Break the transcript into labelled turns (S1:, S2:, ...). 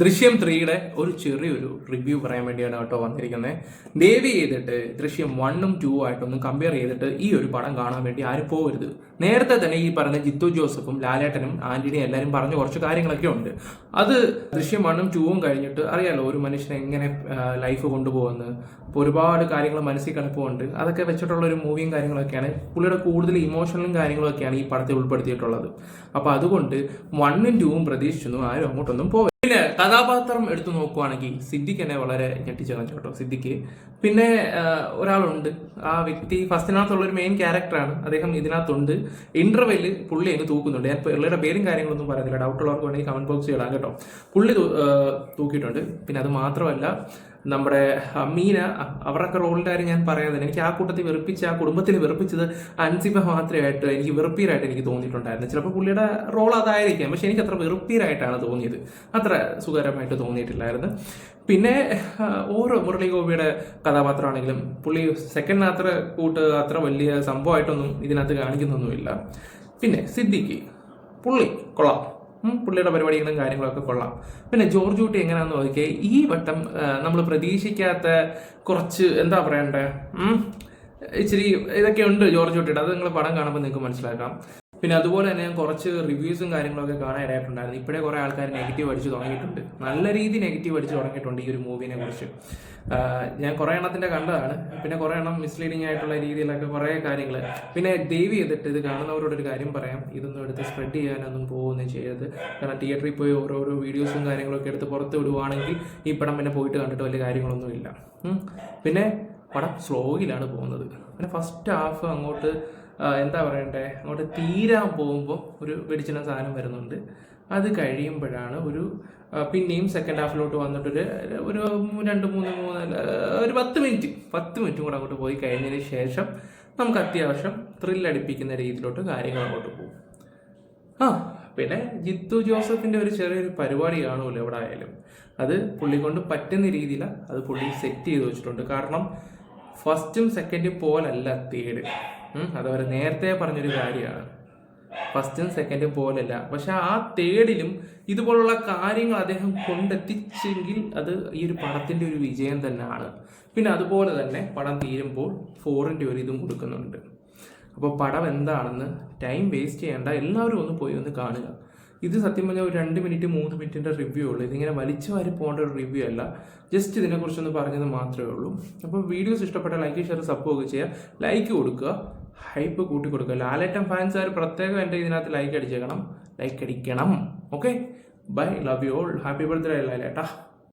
S1: ദൃശ്യം 3യുടെ ഒരു ചെറിയൊരു റിവ്യൂ പറയാൻ വേണ്ടിയാണ് കേട്ടോ വന്നിരിക്കുന്നത്. ദയവ് ചെയ്തിട്ട് ദൃശ്യം 1ഉം 2ഉം ആയിട്ടൊന്നും കമ്പയർ ചെയ്തിട്ട് ഈ ഒരു പടം കാണാൻ വേണ്ടി ആരും പോകരുത്. നേരത്തെ തന്നെ ഈ പറഞ്ഞ ജിത്തു ജോസഫും ലാലേട്ടനും ആന്റണിയും എല്ലാവരും പറഞ്ഞ കുറച്ച് കാര്യങ്ങളൊക്കെ ഉണ്ട്. അത് ദൃശ്യം 1ഉം 2ഉം കഴിഞ്ഞിട്ട് അറിയാലോ ഒരു മനുഷ്യനെ എങ്ങനെ ലൈഫ് കൊണ്ടുപോകുന്നത്. അപ്പോൾ ഒരുപാട് കാര്യങ്ങൾ മനസ്സിൽ കിടപ്പുണ്ട്. അതൊക്കെ വെച്ചിട്ടുള്ള ഒരു മൂവിയും കാര്യങ്ങളൊക്കെയാണ്. പുള്ളിയുടെ കൂടുതൽ ഇമോഷണലും കാര്യങ്ങളൊക്കെയാണ് ഈ പടത്തിൽ ഉൾപ്പെടുത്തിയിട്ടുള്ളത്. അപ്പോൾ അതുകൊണ്ട് 1ഉം 2ഉം പ്രതീക്ഷിച്ചൊന്നും ആരും അങ്ങോട്ടൊന്നും പോകരുത്. പിന്നെ കഥാപാത്രം എടുത്തു നോക്കുവാണെങ്കിൽ സിദ്ദിഖ് എന്നെ വളരെ ഞെട്ടിച്ചു കേട്ടോ. സിദ്ദിഖ് പിന്നെ ഒരാളുണ്ട്, ആ വ്യക്തി ഫസ്റ്റിനകത്തുള്ള ഒരു മെയിൻ ക്യാരക്ടറാണ്. അദ്ദേഹം ഇതിനകത്തുണ്ട്. ഇന്റർവെല്ലിൽ പുള്ളി അങ്ങ് തൂക്കുന്നുണ്ട്. ഞാൻ പുള്ളിയുടെ പേരും കാര്യങ്ങളൊന്നും പറയുന്നില്ല, ഡൗട്ടുള്ളവർക്ക് വേണമെങ്കിൽ കമന്റ് ബോക്സിൽ ഇടാം കേട്ടോ. പുള്ളി തൂക്കിയിട്ടുണ്ട്. പിന്നെ അത് മാത്രമല്ല നമ്മുടെ മീന അവരുടെ റോളിൻ്റെ കാര്യം ഞാൻ പറയാതെ എനിക്ക് ആ കൂട്ടത്തിൽ വെറുപ്പിച്ച ആ കുടുംബത്തിൽ വെറുപ്പിച്ചത് അൻസിബ മാത്രമായിട്ട് എനിക്ക് വെറുപ്പീരായിട്ട് എനിക്ക് തോന്നിയിട്ടുണ്ടായിരുന്നു. ചിലപ്പോൾ പുള്ളിയുടെ റോൾ അതായിരിക്കാം, പക്ഷെ എനിക്ക് അത്ര വെറുപ്പീരായിട്ടാണ് തോന്നിയത്, അത്ര സുഖകരമായിട്ട് തോന്നിയിട്ടില്ലായിരുന്നു. പിന്നെ ഓരോ മുരളി ഗോപിയുടെ കഥാപാത്രമാണെങ്കിലും പുള്ളി സെക്കൻഡ് അത്ര വലിയ സംഭവമായിട്ടൊന്നും ഇതിനകത്ത് കാണിക്കുന്നൊന്നുമില്ല. പിന്നെ സിദ്ദിഖ് പുള്ളി കൊള്ളാം, പുള്ളിയുടെ പരിപാടികളും കാര്യങ്ങളൊക്കെ കൊള്ളാം. പിന്നെ ജോർജ് കുട്ടി എങ്ങനെയാണെന്ന് നോക്കിയാൽ ഈ വട്ടം നമ്മൾ പ്രതീക്ഷിക്കാത്ത കുറച്ച് എന്താ പറയണ്ടേ ഇച്ചിരി ഇതൊക്കെ ഉണ്ട് ജോർജ് കുട്ടിയുടെ. അത് നിങ്ങൾ പടം കാണുമ്പോൾ നിങ്ങൾക്ക് മനസ്സിലാക്കാം. പിന്നെ അതുപോലെ തന്നെ ഞാൻ കുറച്ച് റിവ്യൂസും കാര്യങ്ങളൊക്കെ കാണാൻ ഇടയായിട്ടുണ്ടായിരുന്നു. ഇപ്പോഴേ കുറേ ആൾക്കാർ നെഗറ്റീവ് അടിച്ച് തുടങ്ങിയിട്ടുണ്ട്, നല്ല രീതിയിൽ നെഗറ്റീവ് അടിച്ച് തുടങ്ങിയിട്ടുണ്ട് ഈ ഒരു മൂവിനെ കുറിച്ച്. ഞാൻ കുറേ എണ്ണത്തിൻ്റെ കണ്ടതാണ്. പിന്നെ കുറേ എണ്ണം മിസ്ലീഡിങ് ആയിട്ടുള്ള രീതിയിലൊക്കെ കുറേ കാര്യങ്ങൾ. പിന്നെ ദയവ് ചെയ്തിട്ട് ഇത് കാണുന്നവരോടൊരു കാര്യം പറയാം, ഇതൊന്നും എടുത്ത് സ്പ്രെഡ് ചെയ്യാനൊന്നും പോകുകയൊന്നും ചെയ്യരുത്. കാരണം തിയേറ്ററിൽ പോയി ഓരോരോ വീഡിയോസും കാര്യങ്ങളൊക്കെ എടുത്ത് പുറത്ത് വിടുവാണെങ്കിൽ ഈ പടം പിന്നെ പോയിട്ട് കണ്ടിട്ട് വലിയ കാര്യങ്ങളൊന്നുമില്ല. പിന്നെ പടം സ്ലോയിലാണ് പോകുന്നത്. പിന്നെ ഫസ്റ്റ് ഹാഫ് അങ്ങോട്ട് എന്താ പറയണ്ടേ, അങ്ങോട്ട് തീരാൻ പോകുമ്പോൾ ഒരു വെടിച്ചിന സാധനം വരുന്നുണ്ട്. അത് കഴിയുമ്പോഴാണ് പിന്നെയും സെക്കൻഡ് ഹാഫിലോട്ട് വന്നിട്ടൊരു ഒരു 10 മിനിറ്റും കൂടെ അങ്ങോട്ട് പോയി കഴിഞ്ഞതിന് ശേഷം നമുക്ക് അത്യാവശ്യം ത്രില്ലടിപ്പിക്കുന്ന രീതിയിലോട്ട് കാര്യങ്ങൾ അങ്ങോട്ട് പോകും. പിന്നെ ജിത്തു ജോസഫിൻ്റെ ഒരു ചെറിയൊരു പരിപാടി കാണുമല്ലോ എവിടെ ആയാലും, അത് പുള്ളി കൊണ്ട് പറ്റുന്ന രീതിയിലാണ് അത് പുള്ളി സെറ്റ് ചെയ്ത് വെച്ചിട്ടുണ്ട്. കാരണം ഫസ്റ്റും സെക്കൻഡും പോലല്ല തേർഡ്. അതവർ നേരത്തെ പറഞ്ഞൊരു കാര്യമാണ്, ഫസ്റ്റും സെക്കൻഡും പോലല്ല. പക്ഷെ ആ തേർഡിലും ഇതുപോലുള്ള കാര്യങ്ങൾ അദ്ദേഹം കൊണ്ടെത്തിച്ചെങ്കിൽ അത് ഈ ഒരു പടത്തിൻ്റെ ഒരു വിജയം തന്നെയാണ്. പിന്നെ അതുപോലെ തന്നെ പടം തീരുമ്പോൾ 4ൻ്റെ ഒരു ഇതും കൊടുക്കുന്നുണ്ട്. അപ്പോൾ പടം എന്താണെന്ന് ടൈം വേസ്റ്റ് ചെയ്യേണ്ട, എല്ലാവരും ഒന്ന് കാണുക. ഇത് സത്യം പറഞ്ഞാൽ ഒരു 2 മിനിറ്റ് 3 മിനിറ്റിൻ്റെ റിവ്യൂ ഉള്ളൂ. ഇതിങ്ങനെ വലിച്ചു വാരി പോകേണ്ട ഒരു റിവ്യൂ അല്ല, ജസ്റ്റ് ഇതിനെക്കുറിച്ചൊന്ന് പറഞ്ഞത് മാത്രമേ ഉള്ളൂ. അപ്പോൾ വീഡിയോസ് ഇഷ്ടപ്പെട്ട ലൈക്ക് ഷെയർ സപ്പോർട്ട് ചെയ്യുക, ലൈക്ക് കൊടുക്കുക, ഹൈപ്പ് കൂട്ടി കൊടുക്കുക. ലാലേട്ടൻ ഫാൻസുകാർ പ്രത്യേകം എൻ്റെ ഇതിനകത്ത് ലൈക്ക് അടിക്കണം. Okay, bye, love you all, happy birthday ലാലേട്ടാ.